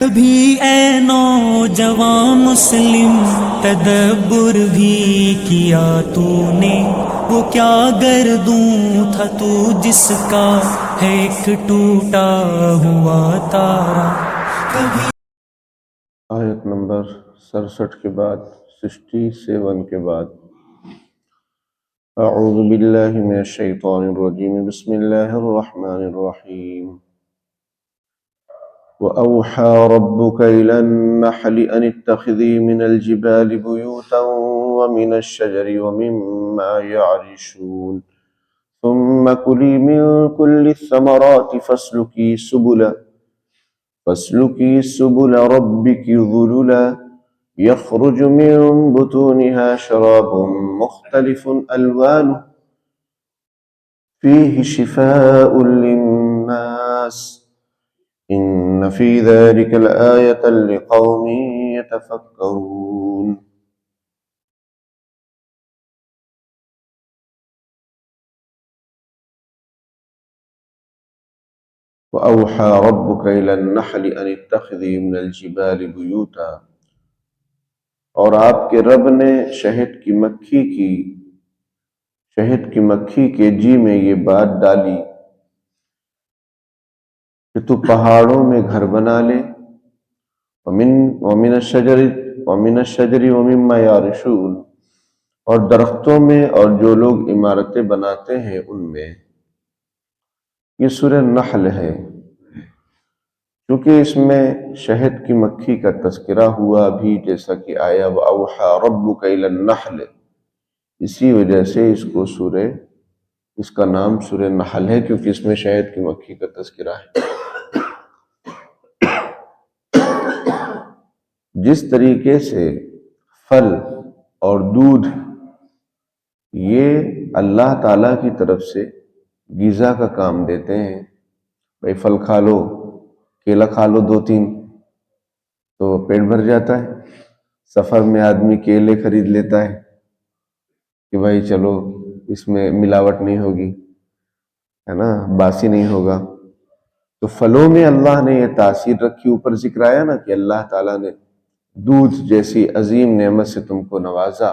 بھی اے نوجوان مسلم تدبر بھی کیا تو نے، وہ کیا گردوں تھا تو جس کا ہے ایک ٹوٹا ہوا تارا۔ کبھی آیت نمبر 67 کے بعد 67 کے بعد اعوذ باللہ من الشیطان الرجیم بسم اللہ الرحمن الرحیم وَأَوْحَى رَبُّكَ إِلَى النَّحْلِ أَنِ اتَّخِذِي مِنَ الْجِبَالِ بُيُوتًا وَمِنَ الشَّجَرِ وَمِمَّا يَعْرِشُونَ ثُمَّ كُلِي مِن كُلِّ الثَّمَرَاتِ فاسلكي سبل ربك ذللا يخرج من بطونها شراب مختلف ألوانه فيه شفاء للناس إن في ذلك لآية لقوم يتفكرون۔ وَأَوْحَى رَبُّكَ إِلَى النَّحْلِ أَنِ اتَّخِذِي مِنَ الْجِبَالِ بُيُوتًا، اور آپ کے رب نے شہد کی مکھی کے جی میں یہ بات ڈالی کہ تو پہاڑوں میں گھر بنا لے، وَمِنَ الشَّجَرِ وَمِمَّا يَعْرِشُونَ، اور درختوں میں اور جو لوگ عمارتیں بناتے ہیں ان میں۔ یہ سورہ نحل ہے، کیونکہ اس میں شہد کی مکھی کا تذکرہ ہوا بھی، جیسا کہ آیا وَأَوْحَى رَبُّكَ إِلَى النَّحْلِ، اسی وجہ سے اس کا نام سورہ نحل ہے، کیونکہ اس میں شہد کی مکھی کا تذکرہ ہے۔ جس طریقے سے پھل اور دودھ یہ اللہ تعالیٰ کی طرف سے غذا کا کام دیتے ہیں، بھئی پھل کھا لو، کیلا کھا لو 2-3 تو پیٹ بھر جاتا ہے۔ سفر میں آدمی کیلے خرید لیتا ہے کہ بھائی چلو اس میں ملاوٹ نہیں ہوگی، ہے نا، باسی نہیں ہوگا۔ تو پھلوں میں اللہ نے یہ تاثیر رکھی۔ اوپر ذکر آیا نا کہ اللہ تعالیٰ نے دودھ جیسی عظیم نعمت سے تم کو نوازا،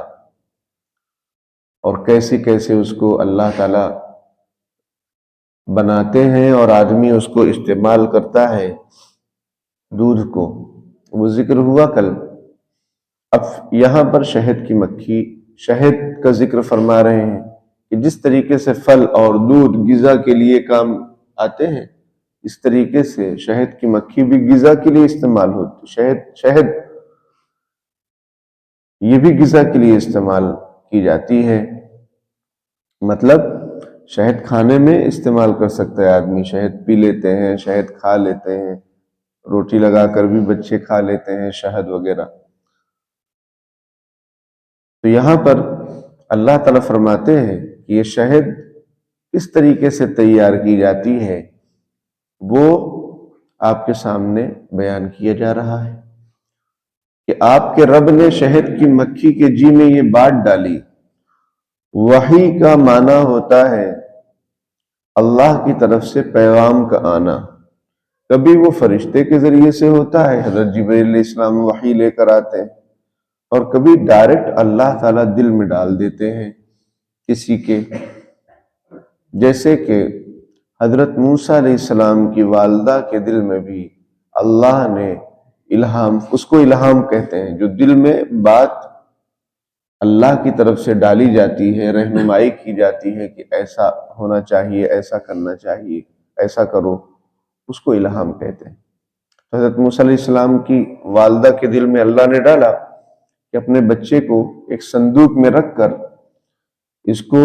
اور کیسے کیسے اس کو اللہ تعالیٰ بناتے ہیں اور آدمی اس کو استعمال کرتا ہے، دودھ کو، وہ ذکر ہوا کل۔ اب یہاں پر شہد کا ذکر فرما رہے ہیں کہ جس طریقے سے پھل اور دودھ غذا کے لیے کام آتے ہیں، اس طریقے سے شہد کی مکھی بھی غذا کے لیے استعمال ہوتی۔ شہد یہ بھی غذا کے لیے استعمال کی جاتی ہے، مطلب شہد کھانے میں استعمال کر سکتا ہے آدمی، شہد پی لیتے ہیں، شہد کھا لیتے ہیں، روٹی لگا کر بھی بچے کھا لیتے ہیں شہد وغیرہ۔ تو یہاں پر اللہ تعالیٰ فرماتے ہیں کہ یہ شہد کس طریقے سے تیار کی جاتی ہے، وہ آپ کے سامنے بیان کیا جا رہا ہے کہ آپ کے رب نے شہد کی مکھی کے جی میں یہ بات ڈالی۔ وحی کا معنی ہوتا ہے اللہ کی طرف سے پیغام کا آنا۔ کبھی وہ فرشتے کے ذریعے سے ہوتا ہے، حضرت جبرائیل علیہ السلام وحی لے کر آتے ہیں، اور کبھی ڈائریکٹ اللہ تعالیٰ دل میں ڈال دیتے ہیں کسی کے، جیسے کہ حضرت موسیٰ علیہ السلام کی والدہ کے دل میں بھی اللہ نے اس کو الہام کہتے ہیں، جو دل میں بات اللہ کی طرف سے ڈالی جاتی ہے، رہنمائی کی جاتی ہے کہ ایسا ہونا چاہیے، ایسا کرنا چاہیے، ایسا کرو، اس کو الہام کہتے ہیں۔ حضرت موسیٰ علیہ السلام کی والدہ کے دل میں اللہ نے ڈالا کہ اپنے بچے کو ایک صندوق میں رکھ کر اس کو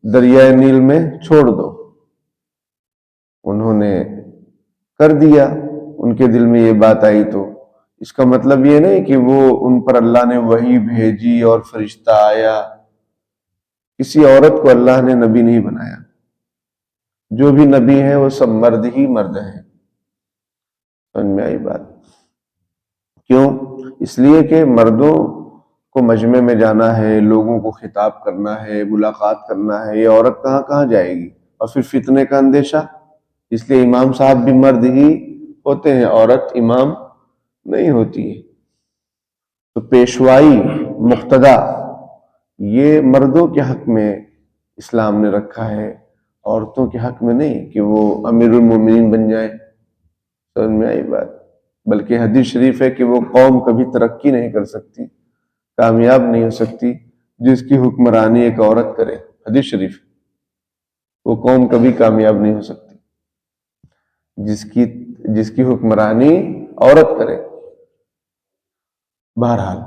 دریائے نیل میں چھوڑ دو۔ انہوں نے کر دیا، ان کے دل میں یہ بات آئی۔ تو اس کا مطلب یہ نہیں کہ وہ ان پر اللہ نے وحی بھیجی اور فرشتہ آیا۔ کسی عورت کو اللہ نے نبی نہیں بنایا، جو بھی نبی ہیں وہ سب مرد ہی مرد ہیں۔ سمجھ میں آئی بات؟ کیوں؟ اس لیے کہ مردوں کو مجمع میں جانا ہے، لوگوں کو خطاب کرنا ہے، ملاقات کرنا ہے، یہ عورت کہاں جائے گی؟ اور پھر فتنے کا اندیشہ، اس لیے امام صاحب بھی مرد ہی ہوتے ہیں، عورت امام نہیں ہوتی ہے۔ تو پیشوائی، مقتدا، یہ مردوں کے حق میں اسلام نے رکھا ہے، عورتوں کے حق میں نہیں کہ وہ امیر المومنین بن جائیں۔ سمجھ میں آئی بات؟ بلکہ حدیث شریف ہے کہ وہ قوم کبھی ترقی نہیں کر سکتی، کامیاب نہیں ہو سکتی جس کی حکمرانی ایک عورت کرے۔ حدیث شریف، وہ قوم کبھی کامیاب نہیں ہو سکتی جس کی حکمرانی عورت کرے۔ بہرحال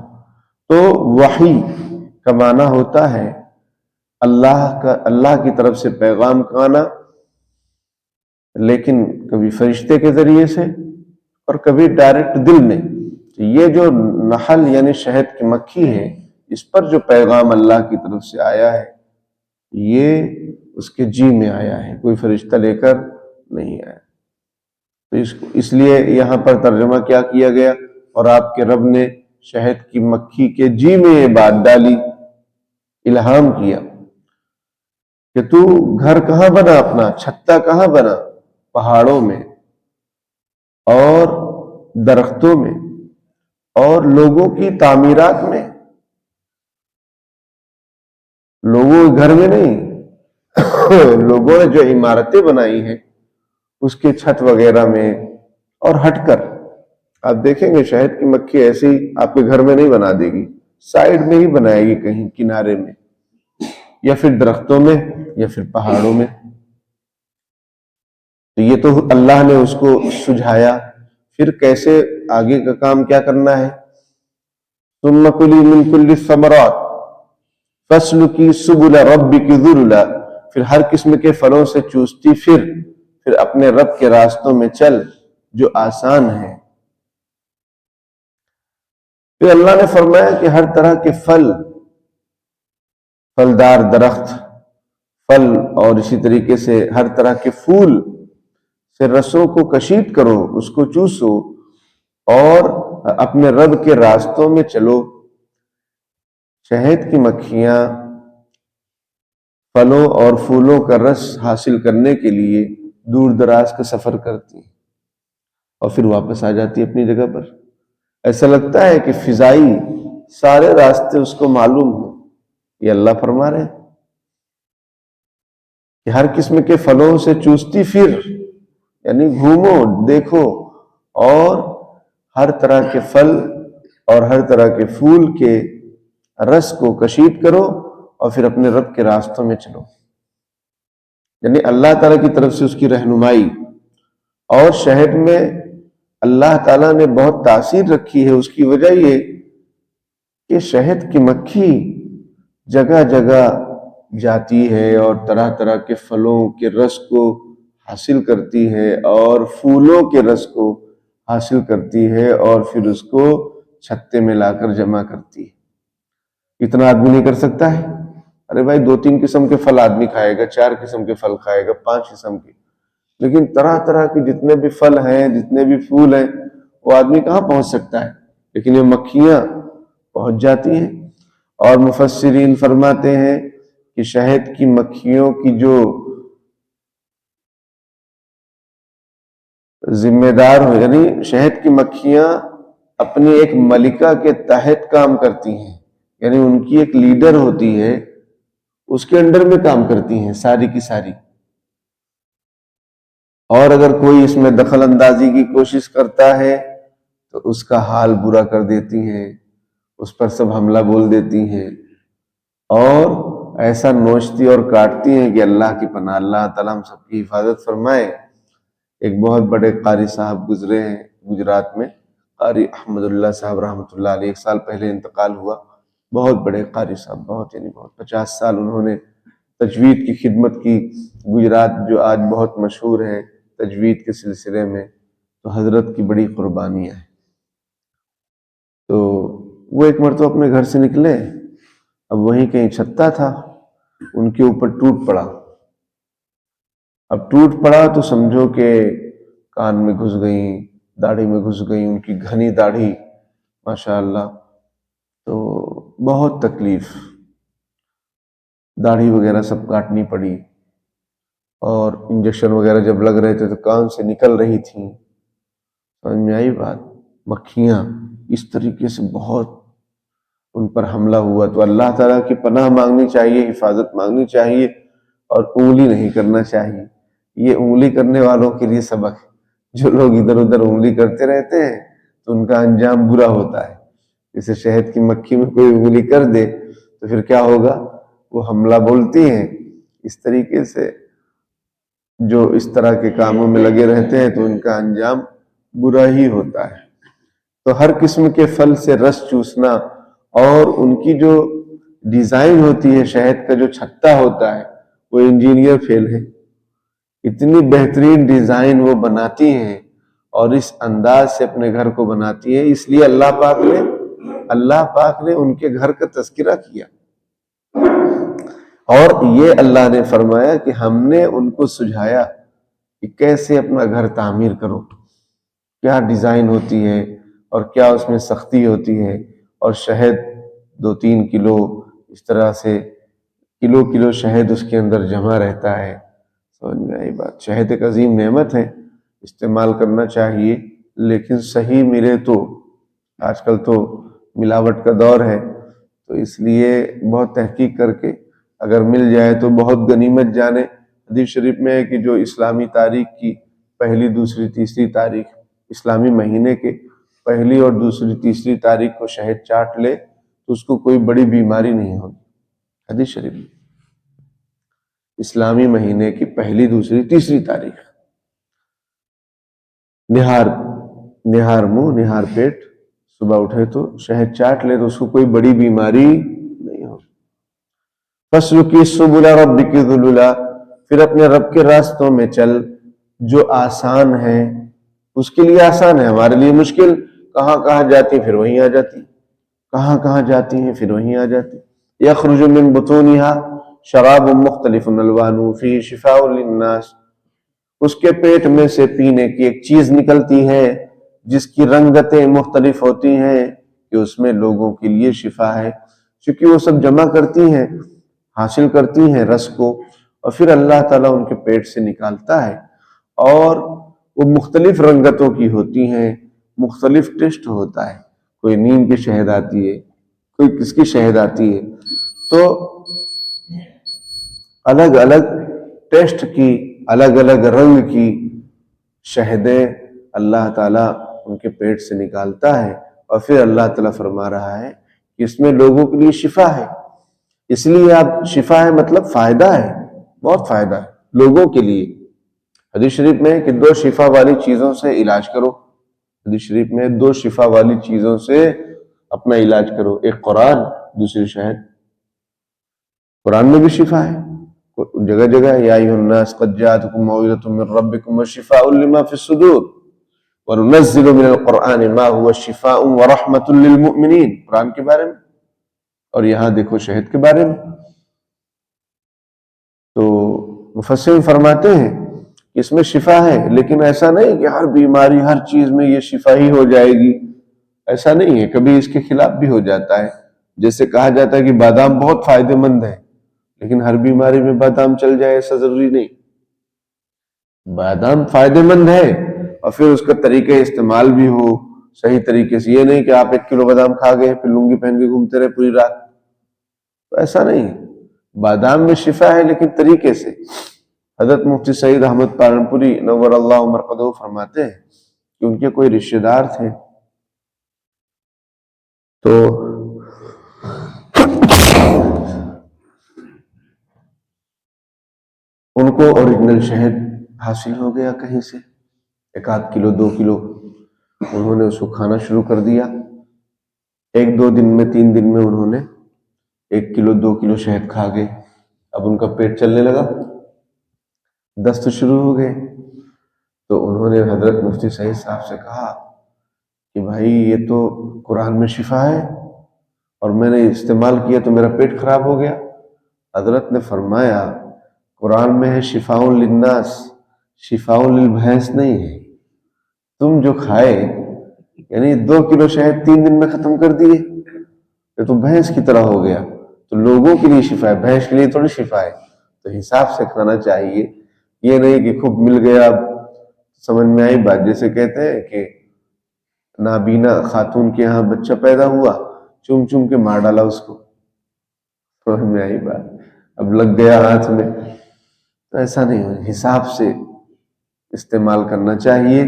تو وحی کا معنی ہوتا ہے اللہ کی طرف سے پیغام کا آنا، لیکن کبھی فرشتے کے ذریعے سے اور کبھی ڈائریکٹ دل میں۔ یہ جو نحل یعنی شہد کی مکھی ہے، اس پر جو پیغام اللہ کی طرف سے آیا ہے، یہ اس کے جی میں آیا ہے، کوئی فرشتہ لے کر نہیں آیا۔ تو اس لیے یہاں پر ترجمہ کیا کیا گیا، اور آپ کے رب نے شہد کی مکھی کے جی میں یہ بات ڈالی، الہام کیا کہ تو گھر کہاں بنا، اپنا چھتا کہاں بنا؟ پہاڑوں میں اور درختوں میں اور لوگوں کی تعمیرات میں، لوگوں کے گھر میں نہیں، لوگوں نے جو عمارتیں بنائی ہیں اس کے چھت وغیرہ میں، اور ہٹ کر آپ دیکھیں گے شہد کی مکھی ایسے ہی آپ کے گھر میں نہیں بنا دے گی، سائیڈ میں ہی بنائے گی، کہیں کنارے میں، یا پھر درختوں میں، یا پھر پہاڑوں میں۔ تو یہ تو اللہ نے اس کو سجھایا، پھر کیسے آگے کا کام کیا کرنا ہے؟ ثم کلی من کل الثمرات فاسلکی سبل ربک ذللا، پھر ہر قسم کے پھلوں سے چوستی پھر اپنے رب کے راستوں میں چل جو آسان ہے۔ پھر اللہ نے فرمایا کہ ہر طرح کے پھلدار درخت، پھل، اور اسی طریقے سے ہر طرح کے پھول سے رسوں کو کشید کرو، اس کو چوسو، اور اپنے رب کے راستوں میں چلو۔ شہد کی مکھیاں پھلوں اور پھولوں کا رس حاصل کرنے کے لیے دور دراز کا سفر کرتی ہیں اور پھر واپس آ جاتی ہے اپنی جگہ پر۔ ایسا لگتا ہے کہ فضائی سارے راستے اس کو معلوم ہوں۔ یہ اللہ فرما رہے ہیں کہ ہر قسم کے پھلوں سے چوستی یعنی گھومو، دیکھو، اور ہر طرح کے پھل اور ہر طرح کے پھول کے رس کو کشید کرو اور پھر اپنے رب کے راستوں میں چلو۔ یعنی اللہ تعالیٰ کی طرف سے اس کی رہنمائی۔ اور شہد میں اللہ تعالیٰ نے بہت تاثیر رکھی ہے، اس کی وجہ یہ کہ شہد کی مکھی جگہ جگہ جاتی ہے اور طرح طرح کے پھلوں کے رس کو حاصل کرتی ہے اور پھولوں کے رس کو حاصل کرتی ہے، اور پھر اس کو چھتے میں لا کر جمع کرتی ہے۔ اتنا آدمی نہیں کر سکتا ہے؟ ارے بھائی 2-3 قسم کے پھل آدمی کھائے گا، 4 قسم کے پھل کھائے گا، 5 قسم کے، لیکن طرح طرح کے جتنے بھی پھل ہیں، جتنے بھی پھول ہیں، وہ آدمی کہاں پہنچ سکتا ہے؟ لیکن یہ مکھیاں پہنچ جاتی ہیں۔ اور مفسرین فرماتے ہیں کہ شہد کی مکھیوں کی جو ذمہ دار ہو، یعنی شہد کی مکھیاں اپنی ایک ملکہ کے تحت کام کرتی ہیں، یعنی ان کی ایک لیڈر ہوتی ہے، اس کے انڈر میں کام کرتی ہیں ساری کی ساری، اور اگر کوئی اس میں دخل اندازی کی کوشش کرتا ہے تو اس کا حال برا کر دیتی ہیں، اس پر سب حملہ بول دیتی ہیں، اور ایسا نوچتی اور کاٹتی ہیں کہ اللہ کی پناہ، اللہ تعالیٰ ہم سب کی حفاظت فرمائے۔ ایک بہت بڑے قاری صاحب گزرے ہیں گجرات میں، قاری احمد اللہ صاحب رحمۃ اللہ علیہ، 1 سال پہلے انتقال ہوا۔ بہت بڑے قاری صاحب، بہت 50 سال انہوں نے تجوید کی خدمت کی۔ گجرات جو آج بہت مشہور ہے تجوید کے سلسلے میں، تو حضرت کی بڑی قربانیاں ہیں۔ تو وہ ایک مرتبہ اپنے گھر سے نکلے، اب وہیں کہیں چھتا تھا، ان کے اوپر ٹوٹ پڑا۔ اب ٹوٹ پڑا تو سمجھو کہ کان میں گھس گئیں، داڑھی میں گھس گئیں، ان کی گھنی داڑھی ماشاءاللہ، تو بہت تکلیف، داڑھی وغیرہ سب کاٹنی پڑی، اور انجیکشن وغیرہ جب لگ رہے تھے تو کان سے نکل رہی تھیں، سمجھ میں آئی بات؟ مکھیاں اس طریقے سے بہت ان پر حملہ ہوا، تو اللہ تعالیٰ کی پناہ مانگنی چاہیے، حفاظت مانگنی چاہیے، اور انگلی نہیں کرنا چاہیے۔ یہ انگلی کرنے والوں کے لیے سبق ہے، جو لوگ ادھر ادھر انگلی کرتے رہتے ہیں تو ان کا انجام برا ہوتا ہے۔ جیسے شہد کی مکھی میں کوئی انگلی کر دے تو پھر کیا ہوگا؟ وہ حملہ بولتی ہیں۔ اس طریقے سے جو اس طرح کے کاموں میں لگے رہتے ہیں تو ان کا انجام برا ہی ہوتا ہے۔ تو ہر قسم کے پھل سے رس چوسنا، اور ان کی جو ڈیزائن ہوتی ہے، شہد کا جو چھتا ہوتا ہے، وہ انجینئر فیل ہے، اتنی بہترین ڈیزائن وہ بناتی ہیں اور اس انداز سے اپنے گھر کو بناتی ہیں۔ اس لیے اللہ پاک نے ان کے گھر کا تذکرہ کیا، اور یہ اللہ نے فرمایا کہ ہم نے ان کو سجھایا کہ کیسے اپنا گھر تعمیر کرو، کیا ڈیزائن ہوتی ہے اور کیا اس میں سختی ہوتی ہے، اور شہد 2-3 کلو اس طرح سے کلو شہد اس کے اندر جمع رہتا ہے۔ سمجھ میں آئی بات؟ شہد ایک عظیم نعمت ہے، استعمال کرنا چاہیے، لیکن صحیح ملے تو۔ آج کل تو ملاوٹ کا دور ہے، تو اس لیے بہت تحقیق کر کے اگر مل جائے تو بہت غنیمت جانے۔ حدیث شریف میں ہے کہ جو اسلامی تاریخ کی پہلی، دوسری، تیسری تاریخ، اسلامی مہینے کے پہلی اور دوسری، تیسری تاریخ کو شہد چاٹ لے تو اس کو کوئی بڑی بیماری نہیں ہوگی۔ حدیث شریف میں اسلامی مہینے کی پہلی، دوسری، تیسری تاریخ، نہار منہ، نہار پیٹ، صبح اٹھے تو شہد چاٹ لے تو اس کو کوئی بڑی بیماری نہیں ہوگی۔ فَاسْلُكِ سُبُلَ رَبِّكِ ذُلُلًا، پھر اپنے رب کے راستوں میں چل جو آسان ہے۔ اس کے لیے آسان ہے، ہمارے لیے مشکل۔ کہاں جاتی پھر وہیں آ جاتی، کہاں جاتی ہیں پھر وہیں آ جاتی۔ يَخْرُجُ مِن بُطُونِهَا شَرَابٌ مُخْتَلِفٌ أَلْوَانُهُ فِيهِ شِفَاءٌ لِلنَّاسِ، اس کے پیٹ میں سے پینے کی ایک چیز نکلتی ہے جس کی رنگتیں مختلف ہوتی ہیں، کہ اس میں لوگوں کے لیے شفا ہے، کیونکہ وہ سب جمع کرتی ہیں، حاصل کرتی ہیں رس کو، اور پھر اللہ تعالیٰ ان کے پیٹ سے نکالتا ہے، اور وہ مختلف رنگتوں کی ہوتی ہیں، مختلف ٹیسٹ ہوتا ہے۔ کوئی نیم کی شہد آتی ہے، کوئی کس کی شہد آتی ہے، تو الگ الگ ٹیسٹ کی، الگ الگ رنگ کی شہدیں اللہ تعالیٰ ان کے پیٹ سے نکالتا ہے، اور پھر اللہ تعالیٰ فرما رہا ہے کہ اس میں لوگوں کے لیے شفا ہے۔ اس لیے آپ شفا ہے مطلب فائدہ ہے، بہت فائدہ ہے لوگوں کے لیے۔ حدیث شریف میں ہے کہ 2 شفا والی چیزوں سے علاج کرو۔ حدیث شریف میں 2 شفا والی چیزوں سے اپنا علاج کرو، ایک قرآن، دوسری شہد۔ قرآن میں بھی شفا ہے، جگہ جگہ یا ایھا الناس قد جاءتکم موعظۃ من ربکم وشفاء لما فی الصدور وننزل من القرآن ما هو شفاء ورحمۃ للمؤمنین، قرآن کے بارے میں، اور یہاں دیکھو شہد کے بارے میں۔ تو مفسرین فرماتے ہیں کہ اس میں شفا ہے، لیکن ایسا نہیں کہ ہر بیماری، ہر چیز میں یہ شفا ہی ہو جائے گی، ایسا نہیں ہے، کبھی اس کے خلاف بھی ہو جاتا ہے۔ جیسے کہا جاتا ہے کہ بادام بہت فائدہ مند ہے، لیکن ہر بیماری میں بادام چل جائے ایسا ضروری نہیں۔ بادام فائدہ مند ہے، اور پھر اس کا طریقہ استعمال بھی ہو صحیح طریقے سے، یہ نہیں کہ آپ 1 کلو بادام کھا گئے پھر لنگی پہن کے گھومتے رہے پوری رات، تو ایسا نہیں۔ بادام میں شفا ہے لیکن طریقے سے۔ حضرت مفتی سعید احمد پالنپوری نور اللہ مرقدہ فرماتے ہیں کہ ان کے کوئی رشتہ دار تھے، تو ان کو اوریجنل شہد حاصل ہو گیا کہیں سے، 1 کلو 2 کلو، انہوں نے اس کو کھانا شروع کر دیا۔ 1-2 دن میں 3 دن میں انہوں نے 1 کلو 2 کلو شہد کھا گئے۔ اب ان کا پیٹ چلنے لگا، دست شروع ہو گئے، تو انہوں نے حضرت مفتی سعید صاحب سے کہا کہ بھائی یہ تو قرآن میں شفا ہے اور میں نے استعمال کیا تو میرا پیٹ خراب ہو گیا۔ حضرت نے فرمایا قرآن میں ہے شفاء للناس، شفاء للبھینس نہیں ہے۔ تم جو کھائے یعنی 2 کلو شہد 3 دن میں ختم کر دیے، یہ تو بھینس کی طرح ہو گیا، تو لوگوں کے لیے شفا ہے، بھینس کے لیے تھوڑی شفا ہے۔ تو حساب سے کھانا چاہیے، یہ نہیں کہ خوب مل گیا۔ اب سمجھ میں آئی بات؟ جیسے کہتے ہیں کہ نابینا خاتون کے ہاں بچہ پیدا ہوا، چوم چوم کے مار ڈالا اس کو، سمجھ میں آئی بات، اب لگ گیا ہاتھ میں. تو ایسا نہیں ہو، حساب سے استعمال کرنا چاہیے.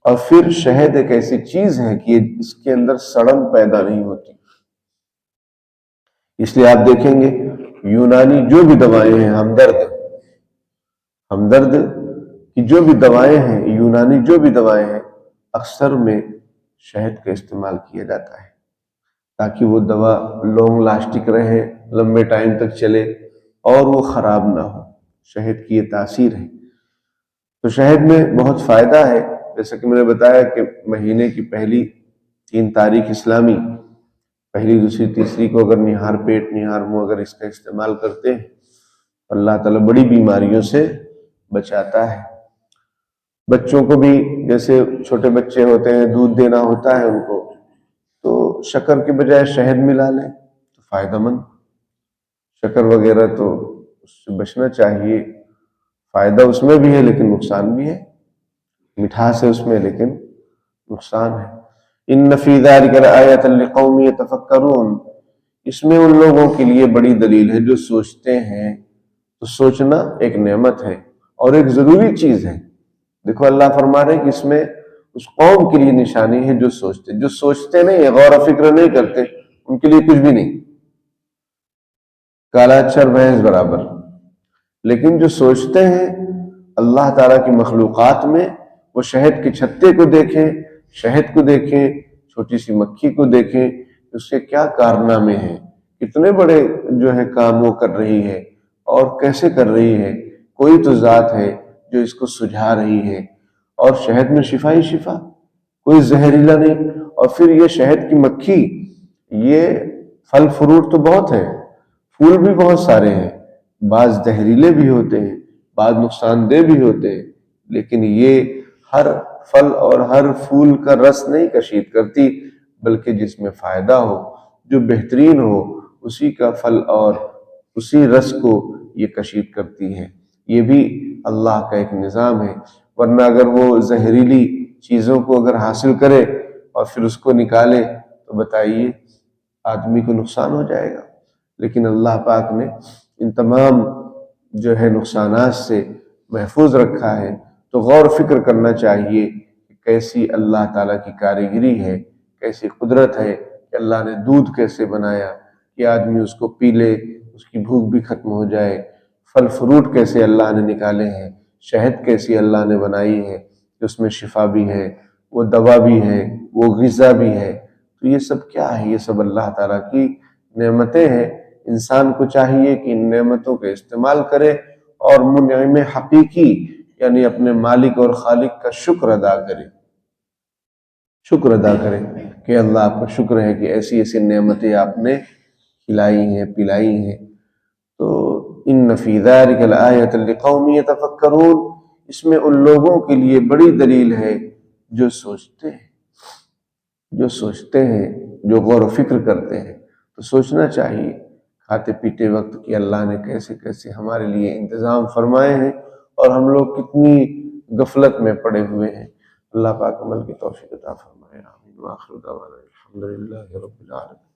اور پھر شہد ایک ایسی چیز ہے کہ اس کے اندر سڑن پیدا نہیں ہوتی. اس لیے آپ دیکھیں گے یونانی جو بھی دوائیں ہیں، ہمدرد کی جو بھی دوائیں ہیں، یونانی جو بھی دوائیں ہیں، اکثر میں شہد کا استعمال کیا جاتا ہے تاکہ وہ دوا لانگ لاسٹک رہے، لمبے ٹائم تک چلے اور وہ خراب نہ ہو. شہد کی یہ تاثیر ہے. تو شہد میں بہت فائدہ ہے. جیسا کہ میں نے بتایا کہ مہینے کی پہلی 3 تاریخ اسلامی، پہلی دوسری تیسری کو اگر نہار پیٹ نہار منہ اگر اس کا استعمال کرتے ہیں، اللہ تعالیٰ بڑی بیماریوں سے بچاتا ہے. بچوں کو بھی، جیسے چھوٹے بچے ہوتے ہیں دودھ دینا ہوتا ہے ان کو، تو شکر کے بجائے شہد ملا لیں تو فائدہ مند. شکر وغیرہ تو اس سے بچنا چاہیے. فائدہ اس میں بھی ہے لیکن نقصان بھی ہے، مٹھاس ہے اس میں لیکن نقصان ہے. ان فی ذلک لآیۃ لقوم یتفکرون، اس میں ان لوگوں کے لیے بڑی دلیل ہے جو سوچتے ہیں. تو سوچنا ایک نعمت ہے اور ایک ضروری چیز ہے. دیکھو اللہ فرما رہے کہ اس میں اس قوم کے لیے نشانی ہے جو سوچتے نہیں، غور و فکر نہیں کرتے، ان کے لیے کچھ بھی نہیں، کالا اچھر بھینس برابر. لیکن جو سوچتے ہیں اللہ تعالیٰ کی مخلوقات میں، وہ شہد کے چھتے کو دیکھیں، شہد کو دیکھیں، چھوٹی سی مکھی کو دیکھیں، اس کے کیا کارنامے ہیں، کتنے بڑے جو ہے کام وہ کر رہی ہے اور کیسے کر رہی ہے. کوئی تو ذات ہے جو اس کو سجھا رہی ہے. اور شہد میں شفا ہی شفا، کوئی زہریلا نہیں. اور پھر یہ شہد کی مکھی، یہ پھل فروٹ تو بہت ہیں، پھول بھی بہت سارے ہیں، بعض زہریلے بھی ہوتے ہیں، بعض نقصان دہ بھی ہوتے ہیں، لیکن یہ ہر پھل اور ہر پھول کا رس نہیں کشید کرتی، بلکہ جس میں فائدہ ہو، جو بہترین ہو، اسی کا پھل اور اسی رس کو یہ کشید کرتی ہے. یہ بھی اللہ کا ایک نظام ہے. ورنہ اگر وہ زہریلی چیزوں کو اگر حاصل کرے اور پھر اس کو نکالے تو بتائیے آدمی کو نقصان ہو جائے گا. لیکن اللہ پاک نے ان تمام جو ہے نقصانات سے محفوظ رکھا ہے. تو غور و فکر کرنا چاہیے کہ کیسی اللہ تعالیٰ کی کاریگری ہے، کیسی قدرت ہے کہ اللہ نے دودھ کیسے بنایا کہ آدمی اس کو پی لے، اس کی بھوک بھی ختم ہو جائے. پھل فروٹ کیسے اللہ نے نکالے ہیں، شہد کیسی اللہ نے بنائی ہے کہ اس میں شفا بھی ہے، وہ دوا بھی ہے، وہ غذا بھی ہے. تو یہ سب کیا ہے؟ یہ سب اللہ تعالیٰ کی نعمتیں ہیں. انسان کو چاہیے کہ ان نعمتوں کا استعمال کرے اور منعم حقیقی یعنی اپنے مالک اور خالق کا شکر ادا کرے. شکر ادا کرے کہ اللہ آپ کا شکر ہے کہ ایسی ایسی نعمتیں آپ نے کھلائی ہیں، پلائی ہیں. تو ان فی ذلک لآیۃ لقوم یتفکرون، اس میں ان لوگوں کے لیے بڑی دلیل ہے جو سوچتے ہیں، جو غور و فکر کرتے ہیں. تو سوچنا چاہیے کھاتے پیتے وقت کہ اللہ نے کیسے کیسے ہمارے لیے انتظام فرمائے ہیں اور ہم لوگ کتنی غفلت میں پڑے ہوئے ہیں. اللہ پاک عمل کی توفیق عطا فرمائے. آمین. وآخر دعوانا الحمدللہ رب العالمین.